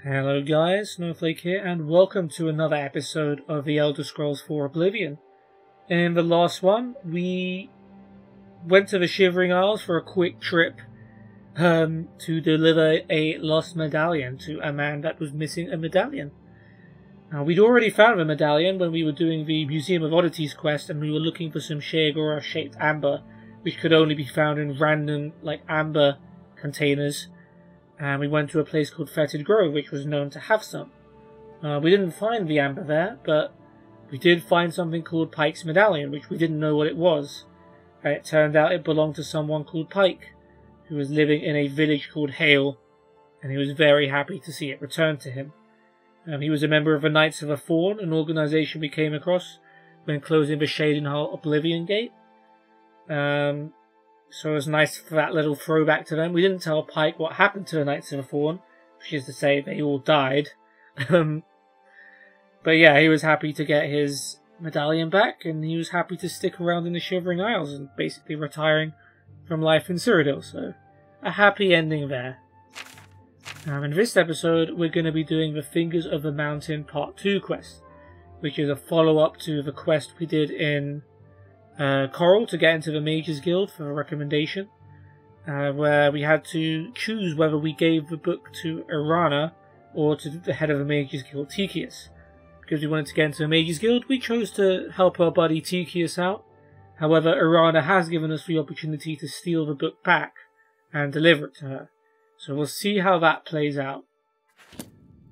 Hello guys, Snowflake here, and welcome to another episode of the Elder Scrolls 4 Oblivion. In the last one, we went to the Shivering Isles for a quick trip to deliver a lost medallion to a man that was missing a medallion. Now, we'd already found the medallion when we were doing the Museum of Oddities quest, and we were looking for some Sheagora-shaped amber, which could only be found in random, amber containers. And we went to a place called Fetid Grove, which was known to have some. We didn't find the amber there, but we did find something called Pike's Medallion, which we didn't know what it was. It turned out it belonged to someone called Pike, who was living in a village called Hale, and he was very happy to see it returned to him. He was a member of the Knights of the Fawn, an organisation we came across when closing the Shadenhall Oblivion Gate. So it was nice for that little throwback to them. We didn't tell Pike what happened to the Knights of the Fawn, which is to say they all died. But yeah, he was happy to get his medallion back, and he was happy to stick around in the Shivering Isles and basically retiring from life in Cyrodiil. So a happy ending there. In this episode, we're going to be doing the Fingers of the Mountain Part 2 quest, which is a follow-up to the quest we did in Chorrol to get into the Mages Guild for a recommendation, where we had to choose whether we gave the book to Irana or to the head of the Mages Guild, Tychius. Because we wanted to get into the Mages Guild, we chose to help our buddy Tychius out. However, Irana has given us the opportunity to steal the book back and deliver it to her. So we'll see how that plays out.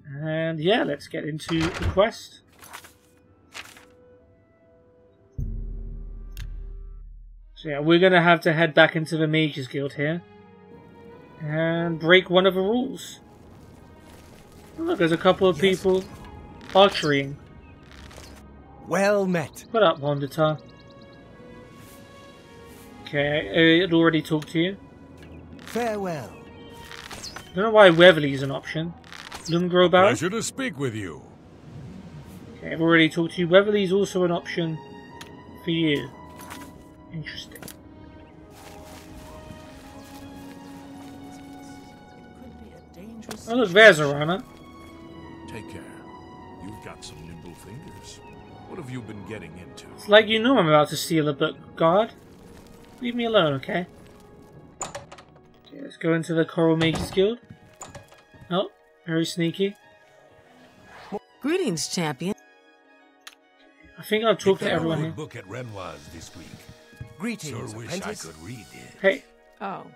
And yeah, let's get into the quest. So yeah, we're going to have to head back into the Mages Guild here and break one of the rules. Oh, look, there's a couple of people archerying. Well met. What up, Wandertar? Okay, it already talked to you. Farewell. I don't know why Weatherly is an option. Lumgrowbow? Pleasure to speak with you. Okay, I've already talked to you. Weatherly is also an option for you. Interesting. Oh look, there's Irana. Take care. You've got some nimble fingers. What have you been getting into? It's like you know I'm about to steal a book, guard. Leave me alone, okay? Okay, let's go into the Chorrol Mages Guild. Oh, very sneaky. Greetings, champion. I think I've talked to everyone here. Book at Renoir's this week. Greetings, Sure wish apprentice. I could read it. Hey. Oh,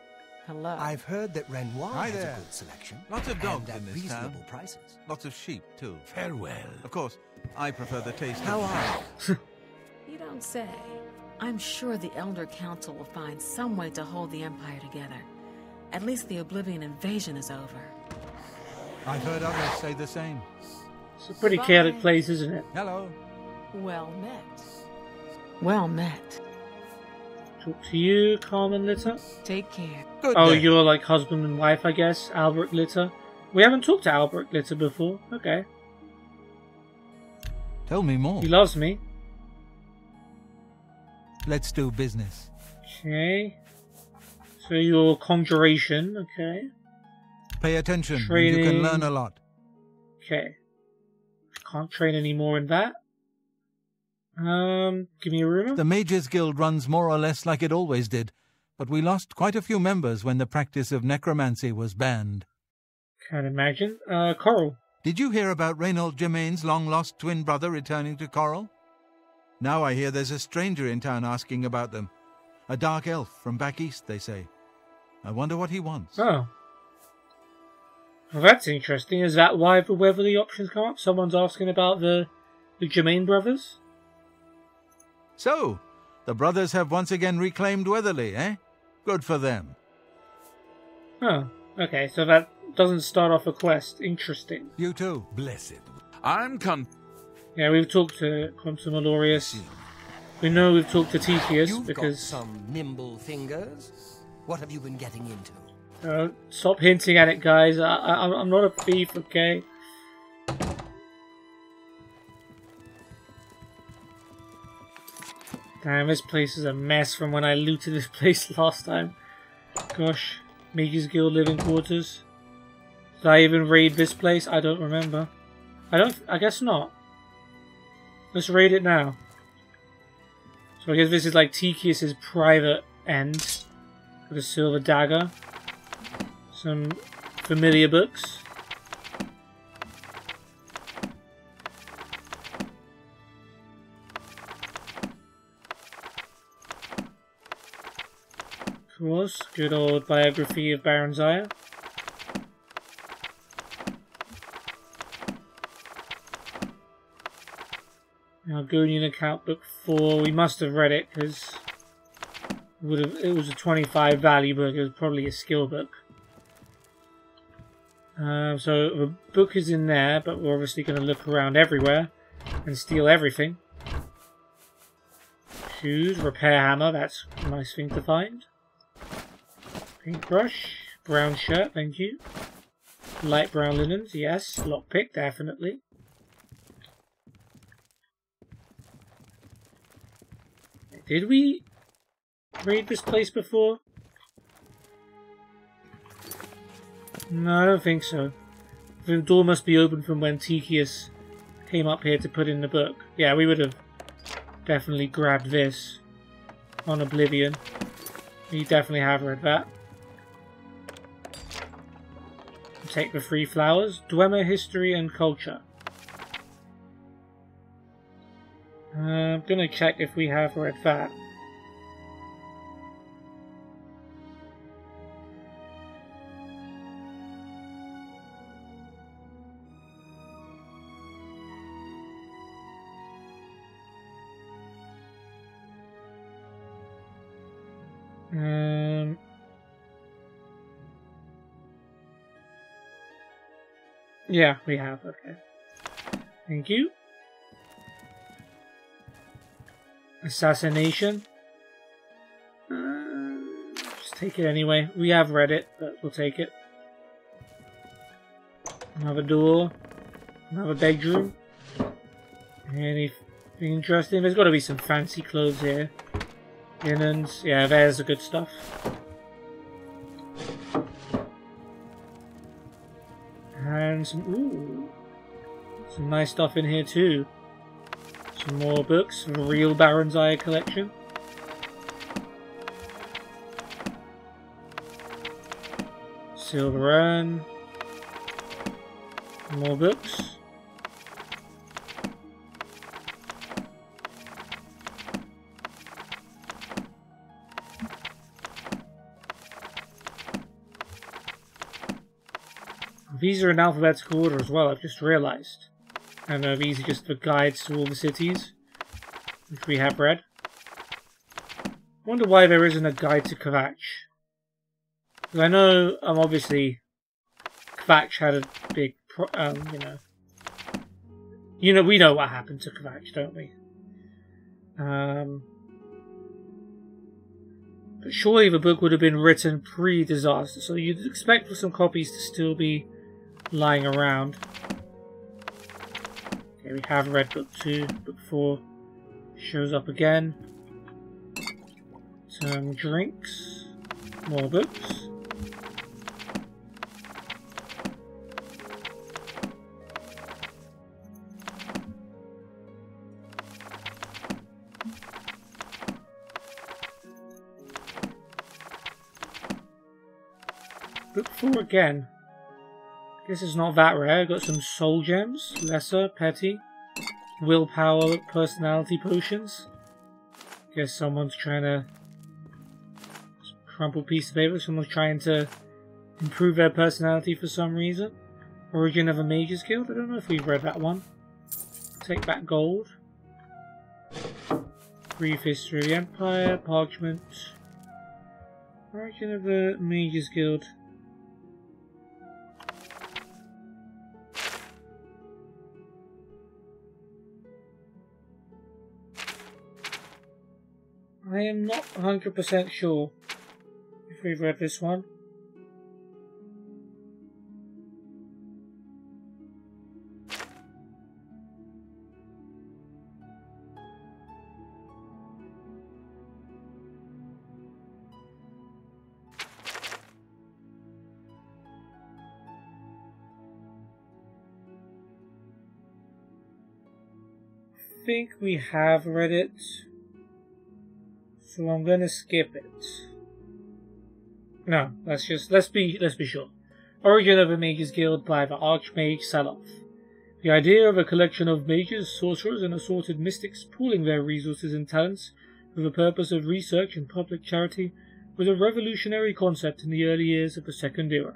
hello. I've heard that Renoir Hi has there. a good selection. Lots of dogs and in at this reasonable town. prices. Lots of sheep, too. Farewell. Of course, I prefer the taste How of... are you? You don't say. I'm sure the Elder Council will find some way to hold the Empire together. At least the Oblivion invasion is over. I've heard others say the same. It's a pretty Bye. chaotic place, isn't it? Hello. Well met. Well met. Talk to you, Carmen Litter. Take care. Good Oh, day. you're like husband and wife, I guess. Albert Litter. We haven't talked to Albert Litter before. Okay. Tell me more. He loves me. Let's do business. Okay. So your conjuration, okay. Pay attention, and you Training. can learn a lot. Okay. Can't train any more in that. Give me a rumor. The Mages Guild runs more or less like it always did, but we lost quite a few members when the practice of necromancy was banned. Can't imagine. Chorrol. Did you hear about Reynold Germain's long-lost twin brother returning to Chorrol? Now I hear there's a stranger in town asking about them. A dark elf from back east, they say. I wonder what he wants. Oh. Well, that's interesting. Is that why the Weatherly options come up? Someone's asking about the Germain brothers? So, the brothers have once again reclaimed Weatherly, eh? Good for them. Oh, okay. So that doesn't start off a quest. Interesting. You too. Blessed. I'm Yeah, we've talked to Quantum Alorius. We know we've talked to Tychius You've got because... some nimble fingers. What have you been getting into? Stop hinting at it, guys. I'm not a thief, okay? Damn, this place is a mess from when I looted this place last time. Gosh. Mages Guild living quarters. Did I even raid this place? I don't remember. I guess not. Let's raid it now. So I guess this is like Tychius's private end. With a silver dagger. Some familiar books. Of course, good old biography of Baron Zaya. Argonian account book 4. We must have read it because it was a 25 value book. It was probably a skill book. So the book is in there, but we're obviously going to look around everywhere and steal everything. Shoes, repair hammer. That's a nice thing to find. Paintbrush, brown shirt. Thank you. Light brown linens. Yes. Lockpick. Definitely. Did we raid this place before? No, I don't think so. The door must be open from when Tychius came up here to put in the book. Yeah, we would have definitely grabbed this on Oblivion. We definitely have read that. Take the 3 flowers. Dwemer history and culture. I'm gonna check if we have read that. Yeah, we have. Okay. Thank you. Assassination. Just take it anyway. We have read it, but we'll take it. Another door. Another bedroom. Anything interesting? There's got to be some fancy clothes here. Linens. Yeah, there's the good stuff. And some nice stuff in here too. Some more books, the real Baron Zaya collection. Silver urn. More books. These are in alphabetical order as well, I've just realised. And these are just the guides to all the cities, which we have read. I wonder why there isn't a guide to Kvatch. Because I know, obviously, Kvatch had a big, we know what happened to Kvatch, don't we? But surely the book would have been written pre-disaster, so you'd expect for some copies to still be lying around. Okay, we have read book 2, book 4 shows up again. Some drinks, more books. Book 4 again. Guess it's not that rare. Got some soul gems, lesser, petty, willpower, personality potions. Guess someone's trying to crumple piece of paper. Someone's trying to improve their personality for some reason. Origin of a Mages Guild. I don't know if we've read that one. Take back gold. Brief history of the Empire. Parchment. Origin of the Mages Guild. I am not 100% sure if we've read this one. think we have read it, so I'm gonna skip it. No, let's be sure. Origin of the Mages Guild by the Archmage Saloff. The idea of a collection of mages, sorcerers, and assorted mystics pooling their resources and talents for the purpose of research and public charity was a revolutionary concept in the early years of the Second Era.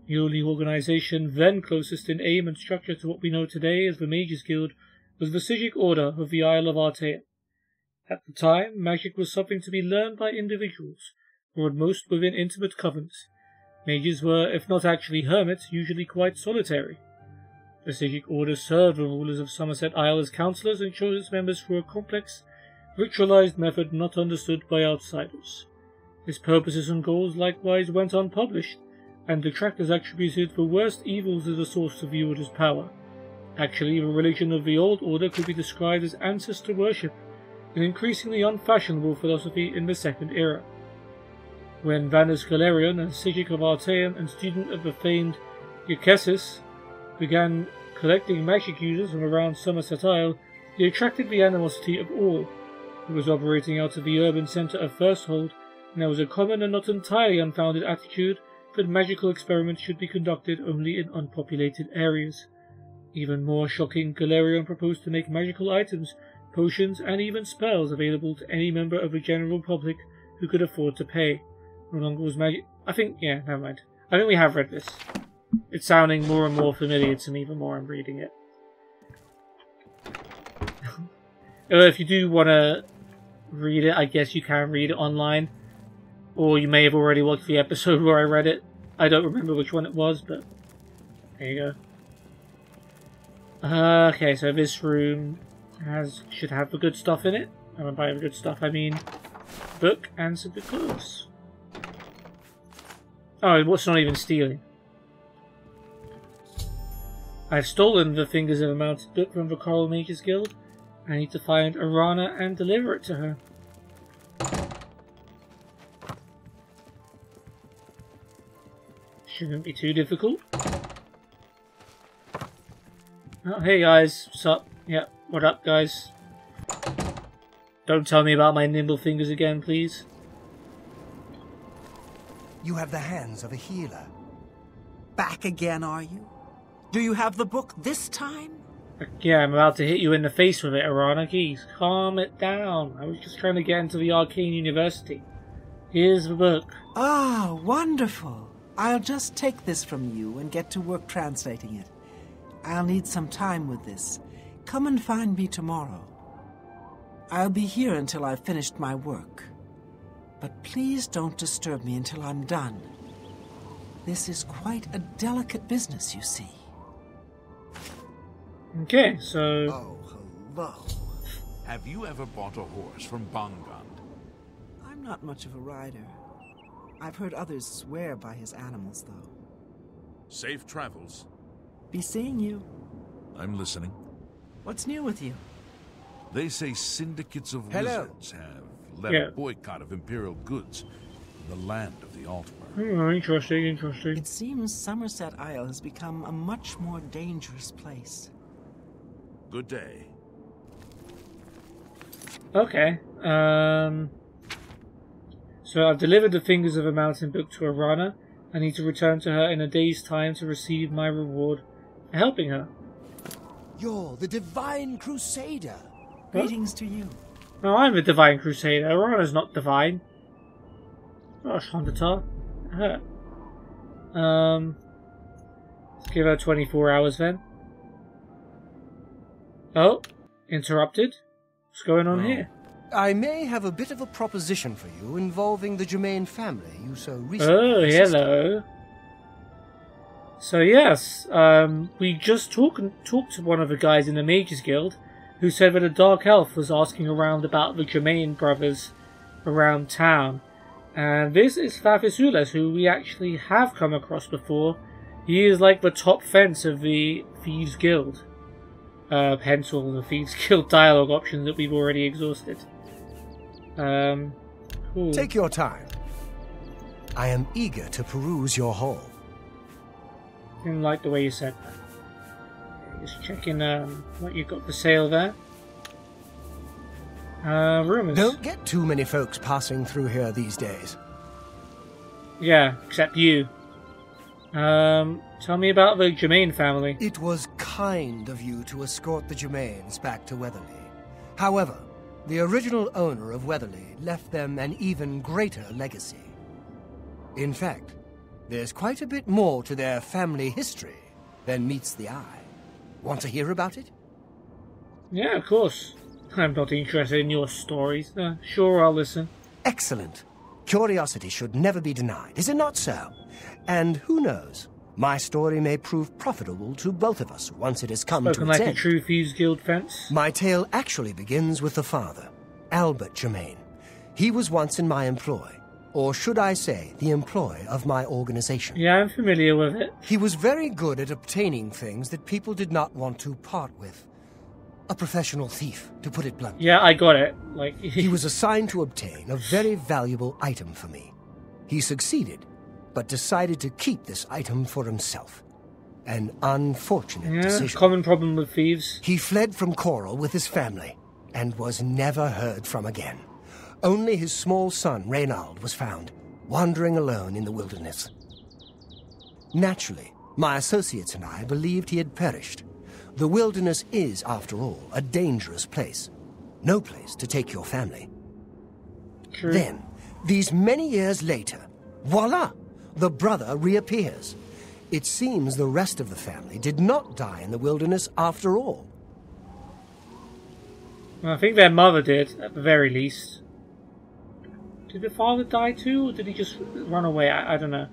The only organization then closest in aim and structure to what we know today as the Mages Guild was the Psijic Order of the Isle of Artaeum. At the time, magic was something to be learned by individuals, or at most within intimate covens. Mages were, if not actually hermits, usually quite solitary. The Psijic Order served the rulers of Somerset Isle as counsellors and chose its members through a complex, ritualized method not understood by outsiders. Its purposes and goals likewise went unpublished, and detractors attributed the worst evils as a source of the Order's power. Actually, the religion of the Old Order could be described as ancestor worship, an increasingly unfashionable philosophy in the Second Era. When Vanus Galerion, a Psijic of Artaeum and student of the famed Eukesis, began collecting magic users from around Somerset Isle, he attracted the animosity of all. He was operating out of the urban centre of Firsthold, and there was a common and not entirely unfounded attitude that magical experiments should be conducted only in unpopulated areas. Even more shocking, Galerion proposed to make magical items, potions, and even spells available to any member of the general public who could afford to pay. No longer was magic. Never mind. I think we have read this. It's sounding more and more familiar to me the more I'm reading it. If you do want to read it, I guess you can read it online. Or you may have already watched the episode where I read it. I don't remember which one it was, but there you go. Okay, so this room should have the good stuff in it. And by the good stuff, I mean book and some good clothes. Oh, it's not even stealing. I've stolen the Fingers of a Mounted book from the Chorrol Mages Guild. I need to find Arana and deliver it to her. Shouldn't be too difficult. Oh, hey guys, what's up? Yeah, what up guys? Don't tell me about my nimble fingers again, please. You have the hands of a healer. Back again, are you? Do you have the book this time? Yeah, I'm about to hit you in the face with it, Arana. Geez, calm it down. I was just trying to get into the Arcane University. Here's the book. Ah, wonderful. I'll just take this from you and get to work translating it. I'll need some time with this. Come and find me tomorrow. I'll be here until I've finished my work. But please don't disturb me until I'm done. This is quite a delicate business, you see. Okay, so... Oh, hello. Have you ever bought a horse from Bongond? I'm not much of a rider. I've heard others swear by his animals, though. Safe travels. Be seeing you. I'm listening. What's new with you? They say syndicates of Hello. wizards have led a boycott of Imperial goods in the land of the Altmer. Oh, interesting, interesting. It seems Somerset Isle has become a much more dangerous place. Good day. Okay, so I've delivered the Fingers of a Mountain book to Arana. I need to return to her in a day's time to receive my reward for helping her. You're the Divine Crusader. Greetings to you. No, I'm the Divine Crusader. Arana's not divine. Oh, Shantatar. Her. Let's give her 24 hours then. Oh, interrupted. What's going on here? I may have a bit of a proposition for you involving the Germain family you so recently Oh, hello. So yes, we just talked to one of the guys in the Mages Guild who said that a dark elf was asking around about the Germain brothers around town. And this is Fafisulas, who we actually have come across before. He is like the top fence of the Thieves Guild. Hence all the Thieves Guild dialogue options that we've already exhausted. Cool. Take your time. I am eager to peruse your haul. Didn't like the way you said that. Just checking what you've got for sale there. Rumors. Don't get too many folks passing through here these days. Yeah, except you. Tell me about the Germain family. It was kind of you to escort the Germains back to Weatherly. However, the original owner of Weatherly left them an even greater legacy. In fact, there's quite a bit more to their family history than meets the eye. Want to hear about it? Yeah, of course. I'm not interested in your stories. Sure, I'll listen. Excellent. Curiosity should never be denied, is it not so? And who knows, my story may prove profitable to both of us once it has come to its Spoken like end. a true Thieves Guild fence. My tale actually begins with the father, Albert Germain. He was once in my employ, or should I say, the employ of my organization. Yeah, I'm familiar with it. He was very good at obtaining things that people did not want to part with. A professional thief, to put it bluntly. Yeah, I got it. Like He was assigned to obtain a very valuable item for me. He succeeded, but decided to keep this item for himself. An unfortunate decision. Common problem with thieves. He fled from Chorrol with his family, and was never heard from again. Only his small son, Reynald, was found, wandering alone in the wilderness. Naturally, my associates and I believed he had perished. The wilderness is, after all, a dangerous place. No place to take your family. True. Then, these many years later, voila! The brother reappears. It seems the rest of the family did not die in the wilderness after all. Well, I think their mother did, at the very least. Did the father die too, or did he just run away? I don't know.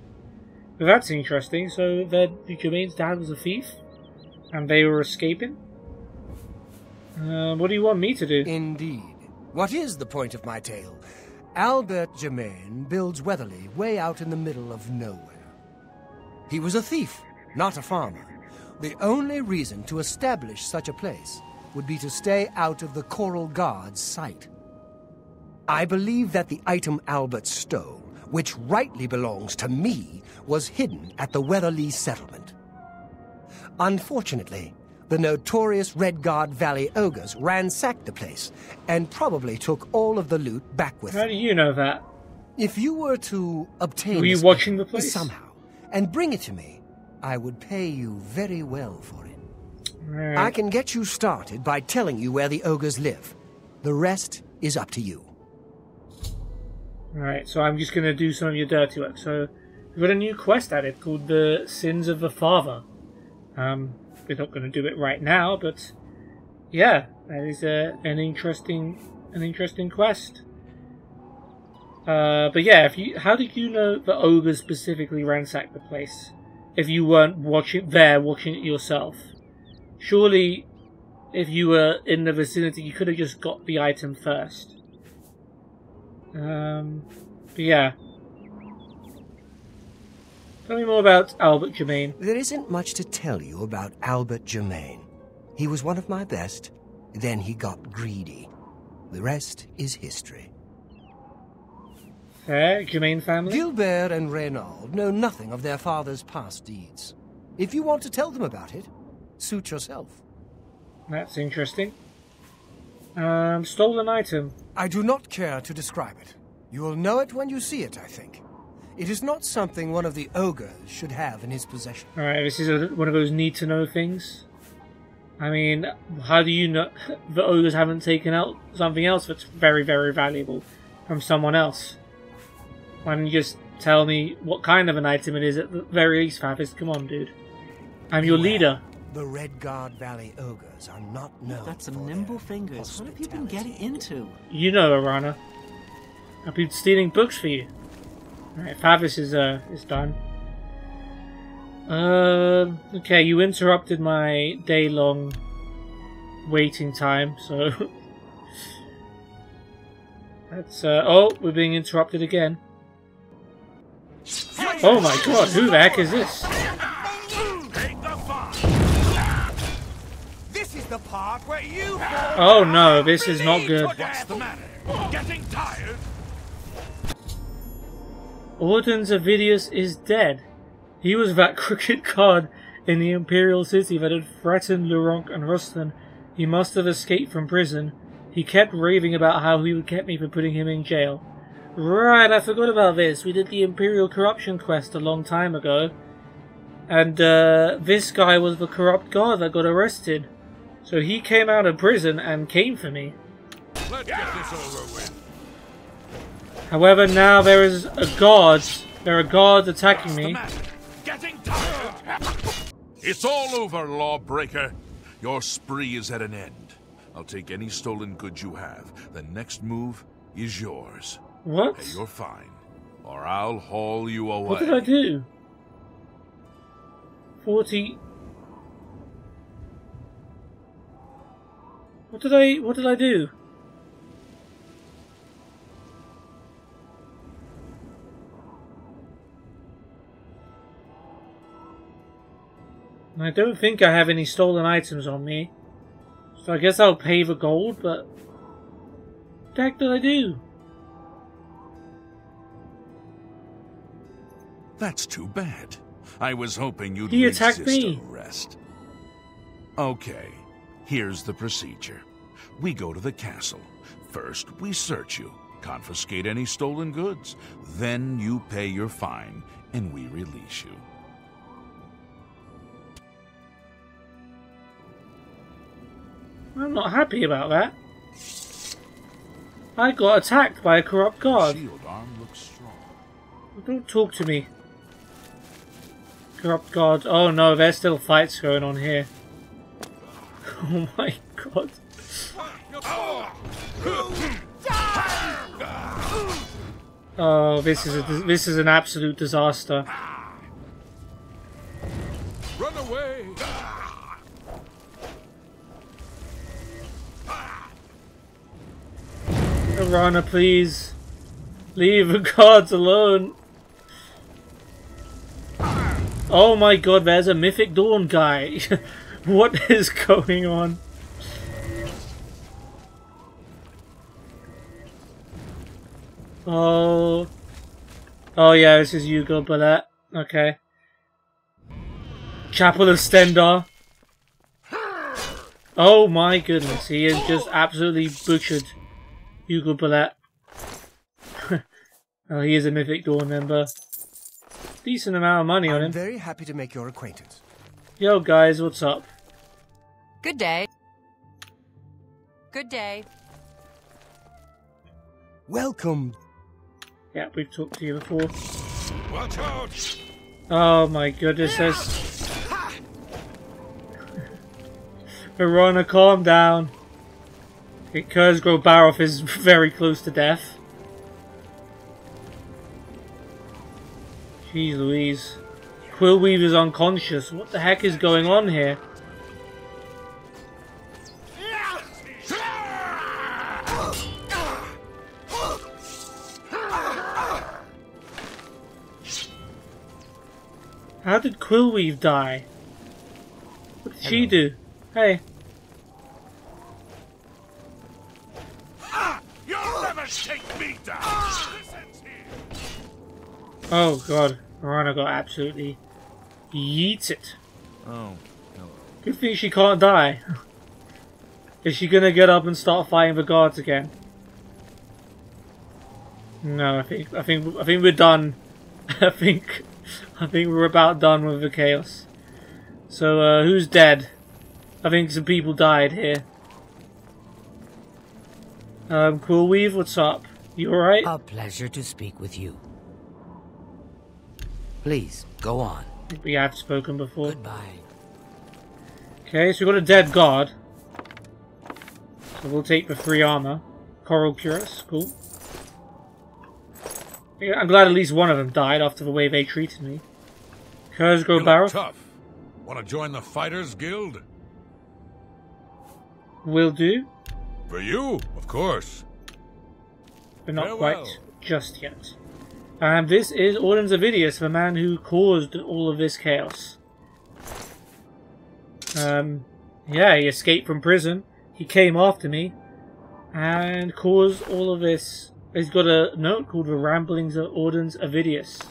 But that's interesting. So the Germain's dad was a thief? And they were escaping? What do you want me to do? Indeed. What is the point of my tale? Albert Germain builds Weatherly way out in the middle of nowhere. He was a thief, not a farmer. The only reason to establish such a place would be to stay out of the Chorrol Guard's sight. I believe that the item Albert stole, which rightly belongs to me, was hidden at the Weatherly settlement. Unfortunately, the notorious Red Guard Valley ogres ransacked the place and probably took all of the loot back with How them. do you know that? If you were to obtain Were you this watching the item place? somehow and bring it to me, I would pay you very well for it. Right. I can get you started by telling you where the ogres live. The rest is up to you. Alright, so I'm just going to do some of your dirty work. So, we've got a new quest added called the Sins of the Father. We're not going to do it right now, but yeah, that is an interesting quest. But yeah, how did you know the ogres specifically ransacked the place? If you weren't watching it yourself, surely, if you were in the vicinity, you could have just got the item first. But yeah. Tell me more about Albert Germain. There isn't much to tell you about Albert Germain. He was one of my best, then he got greedy. The rest is history. Fair, Germain family? Gilbert and Reynald know nothing of their father's past deeds. If you want to tell them about it, suit yourself. That's interesting. Stolen item. I do not care to describe it. You will know it when you see it, I think. It is not something one of the ogres should have in his possession. Alright, this is one of those need-to-know things. I mean, how do you know the ogres haven't taken out something else that's very, very valuable from someone else? Why don't you just tell me what kind of an item it is at the very least, Favis? Come on, dude. I'm your leader. The Red Guard Valley ogres are not known Got some for nimble their fingers. What have you been hospitality. getting into? You know, Arana. I've been stealing books for you. Alright, Favis is done. Okay, you interrupted my day-long waiting time, so... That's, oh, we're being interrupted again. Oh my god, who the heck is this? This is the part where you... Oh no, this is not good. What's the matter? Getting tired? Audens Avidius is dead. He was that crooked guard in the Imperial City that had threatened Laurent and Rustan. He must have escaped from prison. He kept raving about how he would get me for putting him in jail. Right, I forgot about this. We did the Imperial Corruption quest a long time ago. And this guy was the corrupt guard that got arrested. So he came out of prison and came for me. Let's get this over with. However, now there is a guard. There are guards attacking me. Getting tired. It's all over, lawbreaker. Your spree is at an end. I'll take any stolen goods you have. The next move is yours. What? Pay your fine, or I'll haul you away. What did I do? 40. What did I do? I don't think I have any stolen items on me. So I guess I'll pay the gold, but what the heck did I do? That's too bad. I was hoping you'd He attacked resist me. arrest. Okay, here's the procedure. We go to the castle. First, we search you, confiscate any stolen goods. Then you pay your fine, and we release you. I'm not happy about that. I got attacked by a corrupt guard. Shield arm looks strong. Don't talk to me. Corrupt guard. Oh no, there's still fights going on here. Oh my god. Oh, this is an absolute disaster. Run away! Arana, please. Leave the guards alone. Oh my god, there's a Mythic Dawn guy. What is going on? Oh. Oh yeah, this is Hugo Ballet. Okay. Chapel of Stendar. Oh my goodness, he has just absolutely butchered Hugo Ballet. Oh, he is a Mythic Dawn member. Decent amount of money on him. I'm very happy to make your acquaintance. Yo guys, what's up? Good day. Good day. Welcome. Yeah, we've talked to you before. Watch out! Oh my goodness, there's... Verona, calm down. Kurzgro Baroff is very close to death. Jeez Louise. Quillweave is unconscious. What the heck is going on here? How did Quillweave die? What did she do? Hey. You'll never take me down! This ends here! Oh god. Marana got absolutely yeeted. Oh, hello. Good thing she can't die. Is she gonna get up and start fighting the guards again? No, I think we're done. I think we're about done with the chaos. So who's dead? I think some people died here. Quillweave, what's up? You alright? A pleasure to speak with you. Please, go on. I think we have spoken before. Goodbye. Okay, so we've got a dead guard. So we'll take the 3 armor. Chorrol Cuirass, cool. Yeah, I'm glad at least one of them died after the way they treated me. Kurzgro You look Baroff tough. Want to join the Fighters Guild? will do, For you, of course. but not Farewell. quite just yet. And this is Audens Avidius, the man who caused all of this chaos. Yeah, he escaped from prison. He came after me and caused all of this. He's got a note called The Ramblings of Audens Avidius.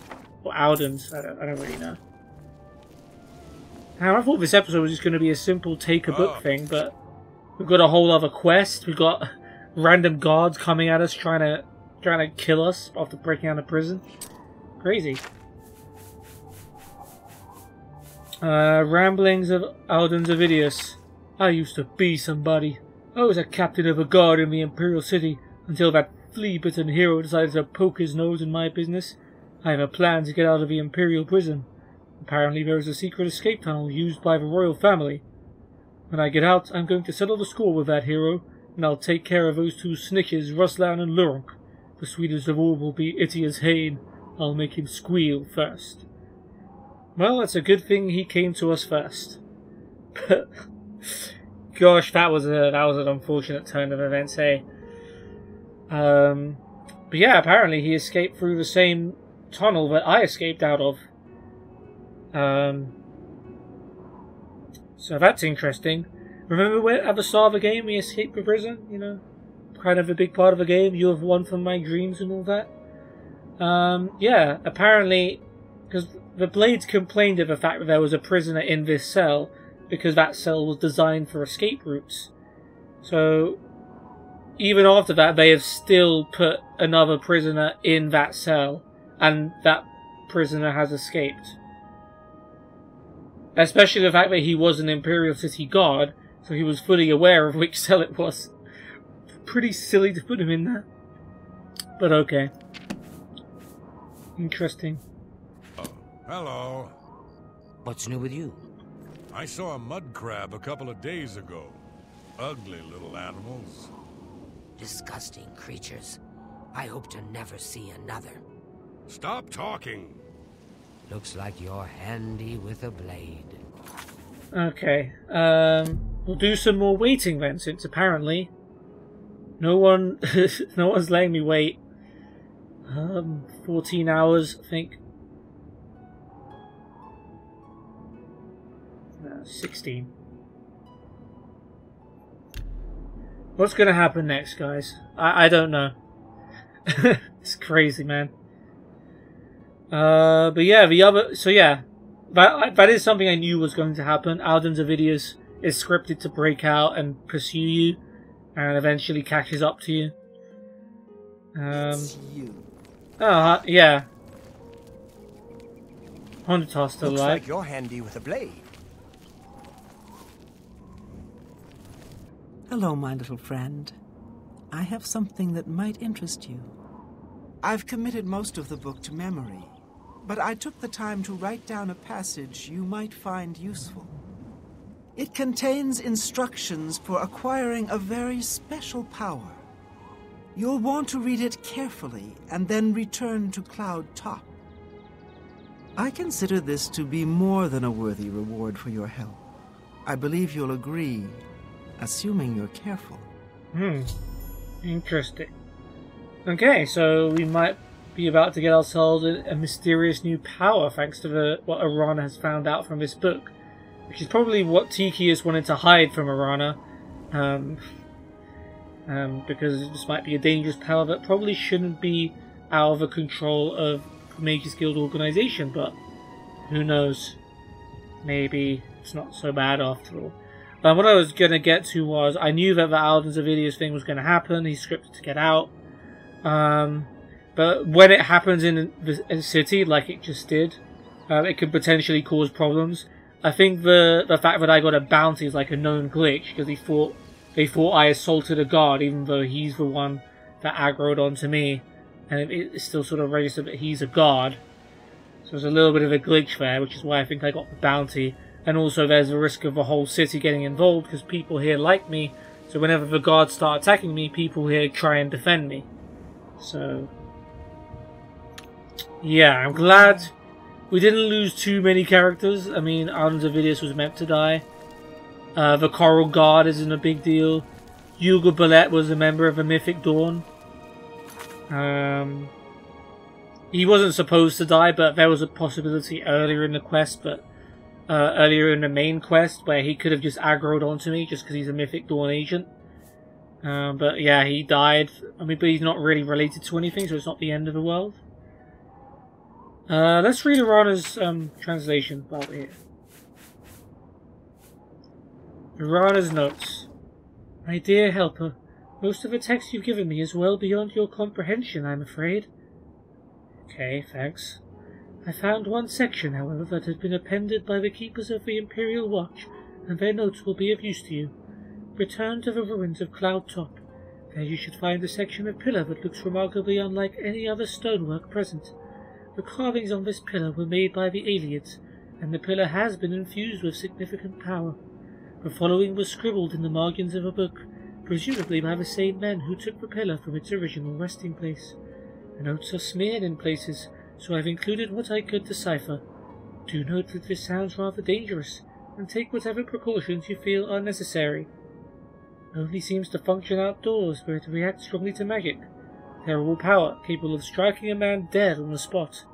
Or Audens, I don't really know. Now, I thought this episode was just going to be a simple take a book thing, but we've got a whole other quest. We've got random guards coming at us trying to kill us after breaking out of prison. Crazy. Ramblings of Audens Avidius. I used to be somebody. I was a captain of a guard in the Imperial City until that flea-bitten hero decided to poke his nose in my business. I have a plan to get out of the Imperial prison. Apparently there is a secret escape tunnel used by the royal family. When I get out, I'm going to settle the score with that hero, and I'll take care of those two snitches, Ruslan and Lurunk. The sweetest of all will be Itia's Hane. I'll make him squeal first. Well, it's a good thing he came to us first. But gosh, that was an unfortunate turn of events, hey. But yeah, apparently he escaped through the same tunnel that I escaped out of. So that's interesting. Remember at the start of the game we escaped the prison? You know, kind of a big part of the game. You have won from my dreams and all that. Yeah, apparently, because the Blades complained of the fact that there was a prisoner in this cell, because that cell was designed for escape routes. So, even after that, they have still put another prisoner in that cell, and that prisoner has escaped. Especially the fact that he was an Imperial City guard, so he was fully aware of which cell it was. Pretty silly to put him in there. But okay. Interesting. Hello. What's new with you? I saw a mud crab a couple of days ago. Ugly little animals. Disgusting creatures. I hope to never see another. Stop talking. Looks like you're handy with a blade. Okay. We'll do some more waiting then, since apparently no one's letting me wait. 14 hours, I think. 16. What's going to happen next, guys? I don't know. It's crazy, man. But yeah, that is something I knew was going to happen. Audens Avidius is scripted to break out and pursue you, and eventually catches up to you. It's you. Yeah. Honda's still Looks alive. like you're handy with a blade. Hello, my little friend. I have something that might interest you. I've committed most of the book to memory, but I took the time to write down a passage you might find useful. It contains instructions for acquiring a very special power. You'll want to read it carefully and then return to Cloud Top. I consider this to be more than a worthy reward for your help. I believe you'll agree, assuming you're careful. Interesting. Okay, so we might be about to get ourselves a mysterious new power thanks to what Arana has found out from this book. Which is probably what Tychius wanted to hide from Arana. Because this might be a dangerous power that probably shouldn't be out of the control of the Mages Guild organization, but who knows? Maybe it's not so bad after all. What I was going to get to was, I knew that the Audens Avidius thing was going to happen, he's scripted to get out. But when it happens in the city, like it just did, it could potentially cause problems. I think the fact that I got a bounty is like a known glitch, because they thought I assaulted a guard, even though he's the one that aggroed onto me, and it's still sort of registered that he's a guard. So there's a little bit of a glitch there, which is why I think I got the bounty. And also there's a risk of the whole city getting involved, because people here like me, so whenever the guards start attacking me, people here try and defend me. So yeah, I'm glad we didn't lose too many characters. I mean, Audens Avidius was meant to die. The Chorrol Guard isn't a big deal. Hugo Ballet was a member of the Mythic Dawn. He wasn't supposed to die, but there was a possibility earlier in the quest, earlier in the main quest, where he could have just aggroed onto me just because he's a Mythic Dawn agent. But yeah, he died. I mean, but he's not really related to anything, so it's not the end of the world. Let's read Arana's translation while we're here. Arana's notes. My dear helper, Most of the text you've given me is well beyond your comprehension, I'm afraid. Okay, thanks. I found one section, however, that had been appended by the keepers of the Imperial Watch, and their notes will be of use to you. Return to the ruins of Cloud Top. There you should find a section of pillar that looks remarkably unlike any other stonework present. The carvings on this pillar were made by the Aliens, and the pillar has been infused with significant power. The following was scribbled in the margins of a book, presumably by the same men who took the pillar from its original resting place. The notes are smeared in places, so I've included what I could decipher. Do note that this sounds rather dangerous, and take whatever precautions you feel are necessary. Only seems to function outdoors, where it reacts strongly to magic. Terrible power, capable of striking a man dead on the spot.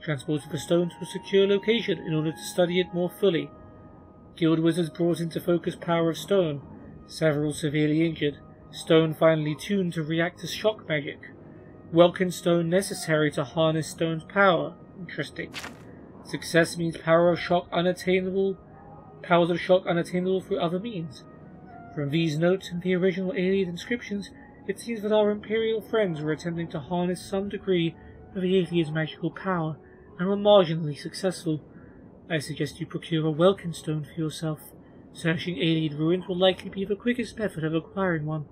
Transported the stone to a secure location in order to study it more fully. Guild wizards brought into focus power of stone. Several severely injured. Stone finally tuned to react to shock magic. Welkin stone necessary to harness stone's power. Interesting. Success means powers of shock unattainable through other means. From these notes and the original alien inscriptions, it seems that our Imperial friends were attempting to harness some degree of the alien's magical power, and were marginally successful. I suggest you procure a Welkin stone for yourself. Searching alien ruins will likely be the quickest method of acquiring one,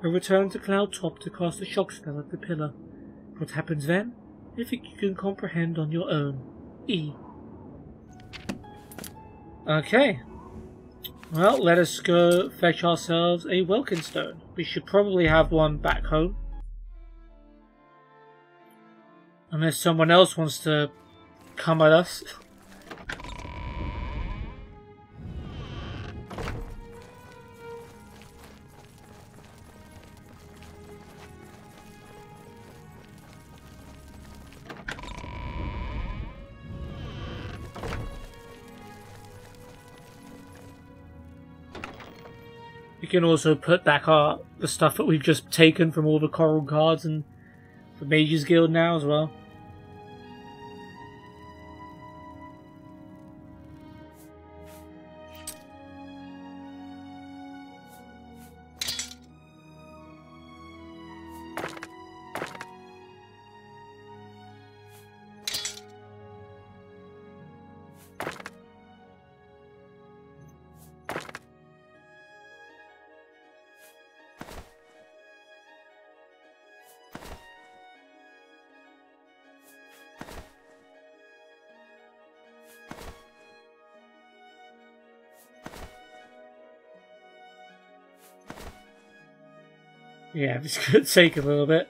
and return to Cloud Top to cast a shock spell at the pillar. What happens then? I think you can comprehend on your own. E. Okay. Well, let us go fetch ourselves a Welkin stone. We should probably have one back home. Unless someone else wants to come at us. We can also put back the stuff that we've just taken from all the Chorrol cards and the Mages Guild now as well. Yeah, this could take a little bit.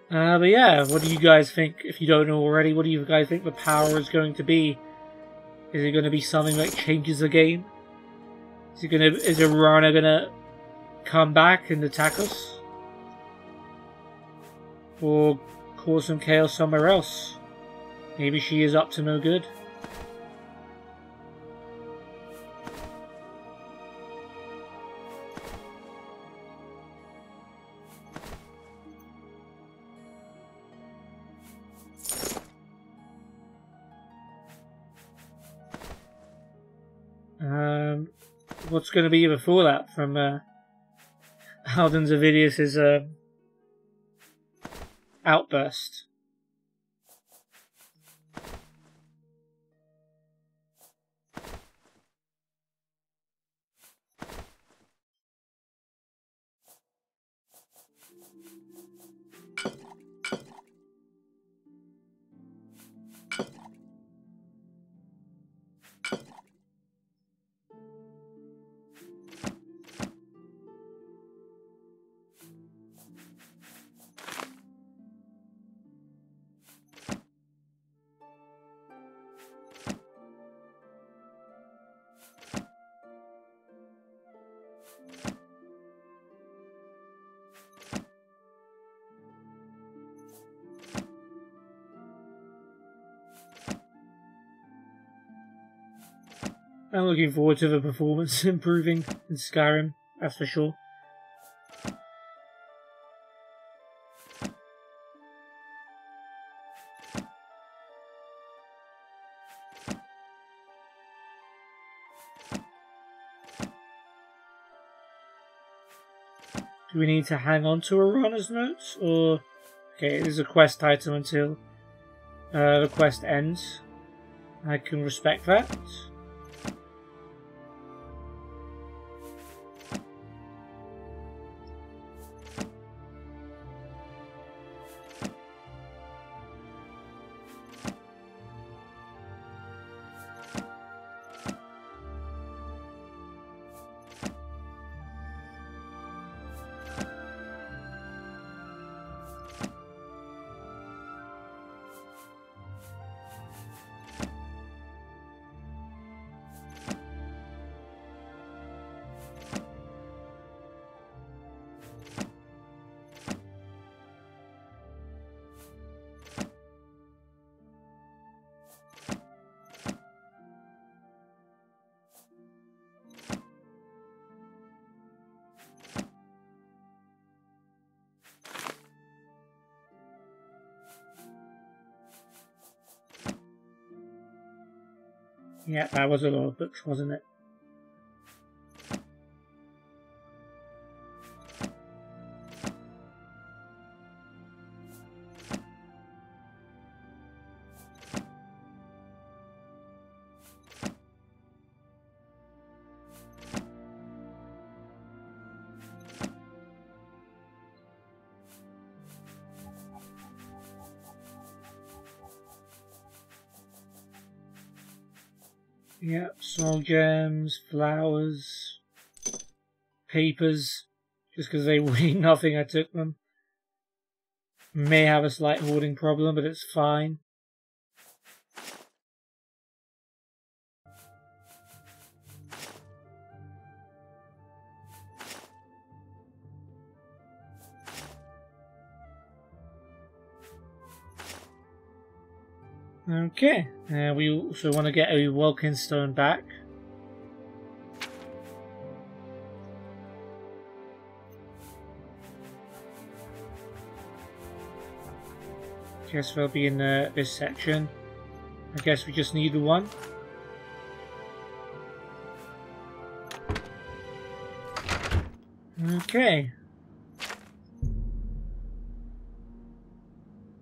But yeah, what do you guys think? If you don't know already, what do you guys think the power is going to be? Is it going to be something that changes the game? Is Irana gonna come back and attack us? Or cause some chaos somewhere else? Maybe she is up to no good. What's going to be before that from Audens Avidius' outburst? I'm looking forward to the performance improving in Skyrim, that's for sure. Do we need to hang on to a runner's notes, or... Okay, it is a quest item until the quest ends. I can respect that. Yeah, that was a lot of books, wasn't it? Yep, soul gems, flowers, papers. Just because they weigh nothing, I took them. May have a slight hoarding problem, but it's fine. Okay, we also want to get a Welkin stone back. Guess they'll be in this section. I guess we just need the one. Okay.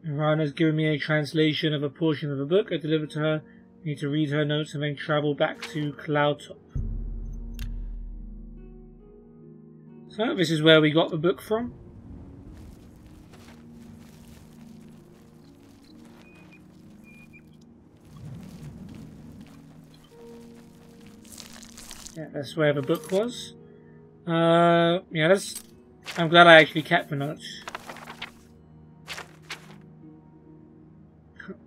Rana's given me a translation of a portion of a book I delivered to her. I need to read her notes and then travel back to Cloudtop. So this is where we got the book from. Yeah, that's where the book was. Yeah, I'm glad I actually kept the notes.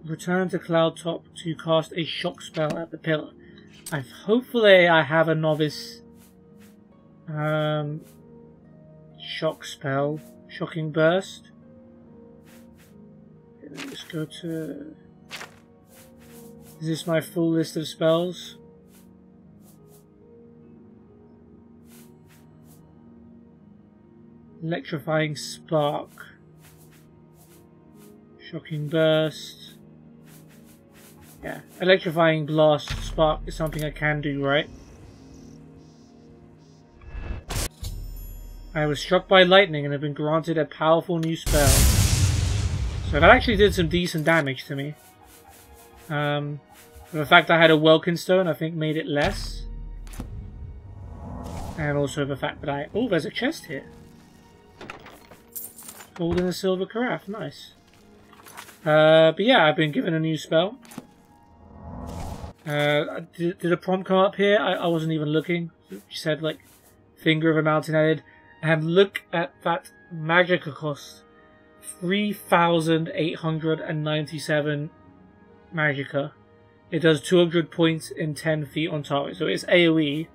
Return to Cloudtop to cast a shock spell at the pillar. Hopefully I have a novice shock spell. Shocking burst. Okay, let's go to... Is this my full list of spells? Electrifying spark. Shocking burst. Yeah, electrifying blast spark is something I can do, right? I was struck by lightning and have been granted a powerful new spell. So that actually did some decent damage to me. The fact I had a Welkin stone, I think, made it less. And also the fact that I... Oh, there's a chest here. Gold and a silver carafe, nice. But yeah, I've been given a new spell. Did a prompt come up here? I wasn't even looking. She said, like, finger of a mountain added. And look at that magicka cost. 3,897 magicka. It does 200 points in 10 feet on target. So it's AoE.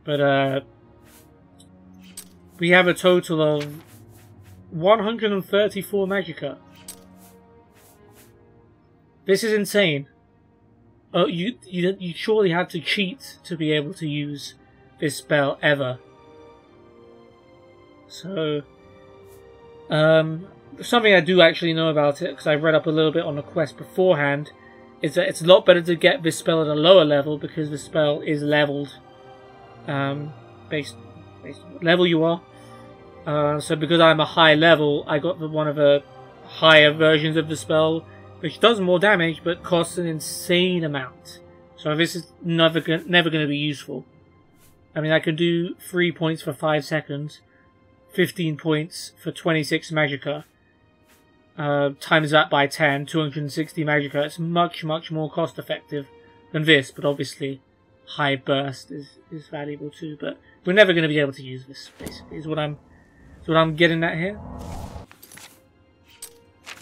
But, we have a total of 134 magicka. This is insane. Oh, you surely had to cheat to be able to use this spell ever. So, something I do actually know about it, because I read up a little bit on the quest beforehand, is that it's a lot better to get this spell at a lower level, because the spell is leveled, based on what level you are. So because I'm a high level, I got one of the higher versions of the spell, which does more damage but costs an insane amount. So this is never going to be useful. I mean, I can do 3 points for 5 seconds, 15 points for 26 magicka. Times that by 10, 260 magicka. It's much, much more cost effective than this, but obviously high burst is valuable too. But we're never going to be able to use this, basically, is what I'm getting at here.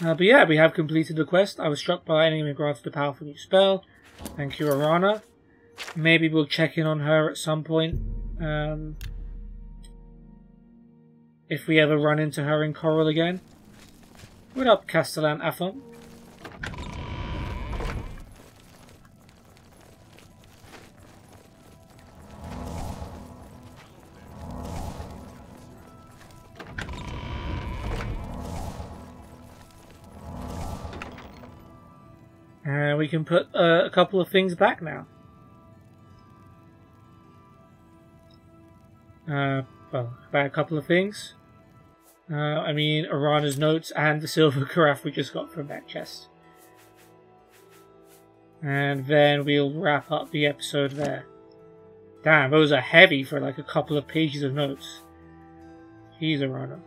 But yeah, we have completed the quest. I was struck by lightning and granted a powerful new spell. Thank you, Arana. Maybe we'll check in on her at some point. If we ever run into her in Chorrol again. What up, Castellan Athon? We can put a couple of things back now. Well, about a couple of things. I mean, Arana's notes and the silver carafe we just got from that chest. And then we'll wrap up the episode there. Damn, those are heavy for like a couple of pages of notes. Jeez, Arana.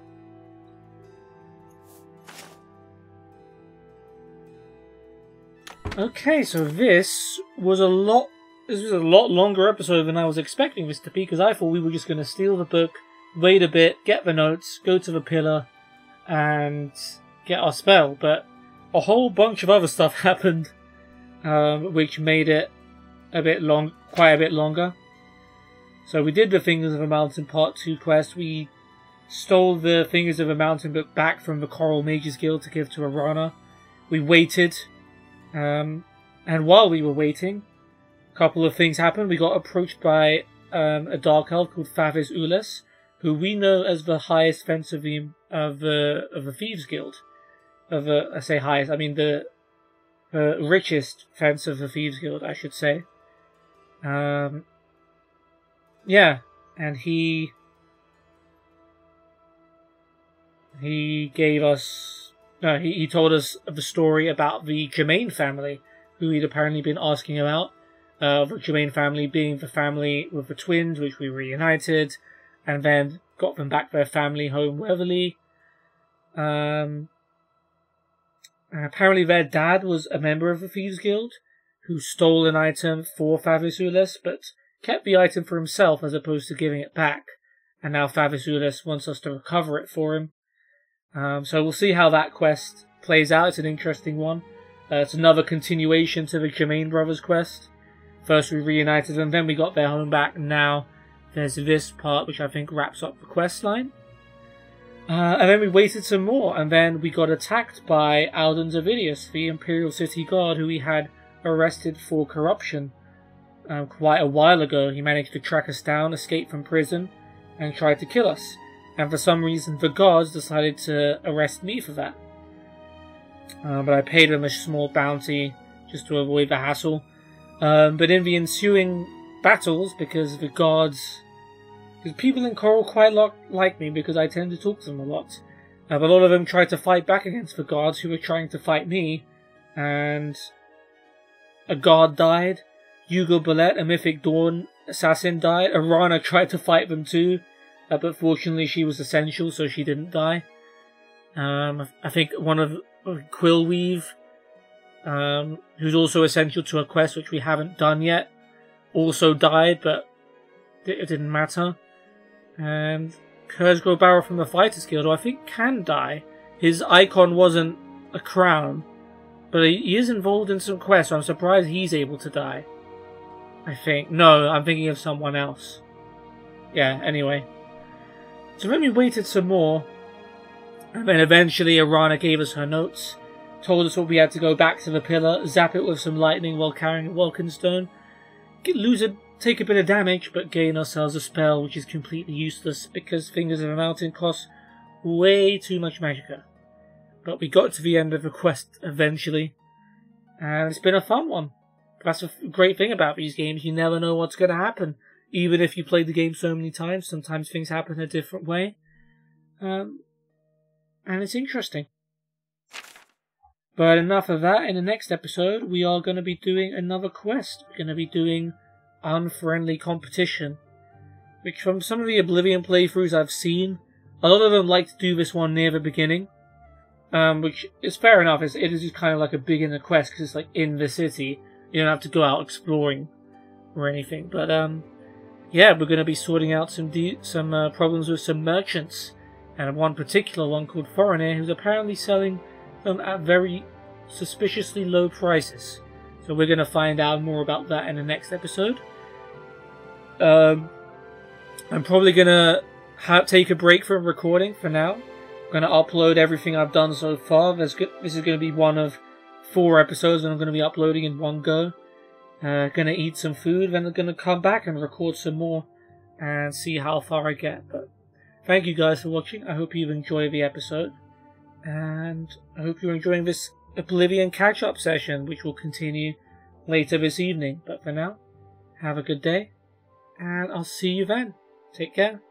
Okay, so this was a lot longer episode than I was expecting this to be, because I thought we were just going to steal the book, wait a bit, get the notes, go to the pillar, and get our spell. But a whole bunch of other stuff happened, which made it quite a bit longer. So we did the Fingers of a Mountain Part 2 quest. We stole the Fingers of a Mountain book back from the Chorrol Mages Guild to give to Arana. We waited. And while we were waiting, a couple of things happened. We got approached by a dark elf called Thieves Guild, who we know as the highest fence of the Thieves Guild. I say highest, I mean the richest fence of the Thieves Guild, I should say. Yeah, and he gave us. No, he told us the story about the Germain family, who he'd apparently been asking about. The Germain family being the family with the twins, which we reunited, and then got them back their family home, Weatherly. Apparently their dad was a member of the Thieves Guild, who stole an item for Thieves Guild, but kept the item for himself as opposed to giving it back. And now Thieves Guild wants us to recover it for him. So we'll see how that quest plays out. It's an interesting one. It's another continuation to the Germain brothers quest. First we reunited them, then we got their home back, and now there's this part which I think wraps up the quest line. And then we waited some more, and then we got attacked by Audens Avidius, the Imperial City Guard, who we had arrested for corruption quite a while ago. He managed to track us down, escape from prison, and tried to kill us. And for some reason, the guards decided to arrest me for that. But I paid them a small bounty just to avoid the hassle. But in the ensuing battles, because people in Chorrol quite like me because I tend to talk to them a lot. But a lot of them tried to fight back against the guards who were trying to fight me. And a guard died. Hugo Ballet, a Mythic Dawn assassin, died. Arana tried to fight them too. But fortunately she was essential, so she didn't die. I think one of Quillweave, who's also essential to a quest which we haven't done yet, also died, but it didn't matter. And Kurzgo Barrow from the Fighters Guild, who I think can die. His icon wasn't a crown, but he is involved in some quests, so I'm surprised he's able to die. I think. No, I'm thinking of someone else. Yeah, anyway. So then we waited some more, and then eventually Arana gave us her notes, told us what we had to go back to the pillar, zap it with some lightning while carrying a Welkin Stone, take a bit of damage, but gain ourselves a spell which is completely useless because Fingers of a Mountain costs way too much magicka. But we got to the end of the quest eventually, and it's been a fun one. That's a great thing about these games, you never know what's going to happen. Even if you play the game so many times, sometimes things happen a different way. and it's interesting. But enough of that. In the next episode, we are going to be doing another quest. We're going to be doing Unfriendly Competition, which from some of the Oblivion playthroughs I've seen, a lot of them like to do this one near the beginning, which is fair enough. It is just kind of like a beginner quest because it's like in the city. You don't have to go out exploring or anything. But yeah, we're going to be sorting out some problems with some merchants, and one particular one called Foreigner, who's apparently selling them at very suspiciously low prices. So we're going to find out more about that in the next episode. I'm probably going to take a break from recording for now. I'm going to upload everything I've done so far. This is going to be one of 4 episodes that I'm going to be uploading in one go. Going to eat some food, then I'm going to come back and record some more and see how far I get. But thank you guys for watching. I hope you enjoy the episode. And I hope you're enjoying this Oblivion catch-up session, which will continue later this evening. But for now, have a good day, and I'll see you then. Take care.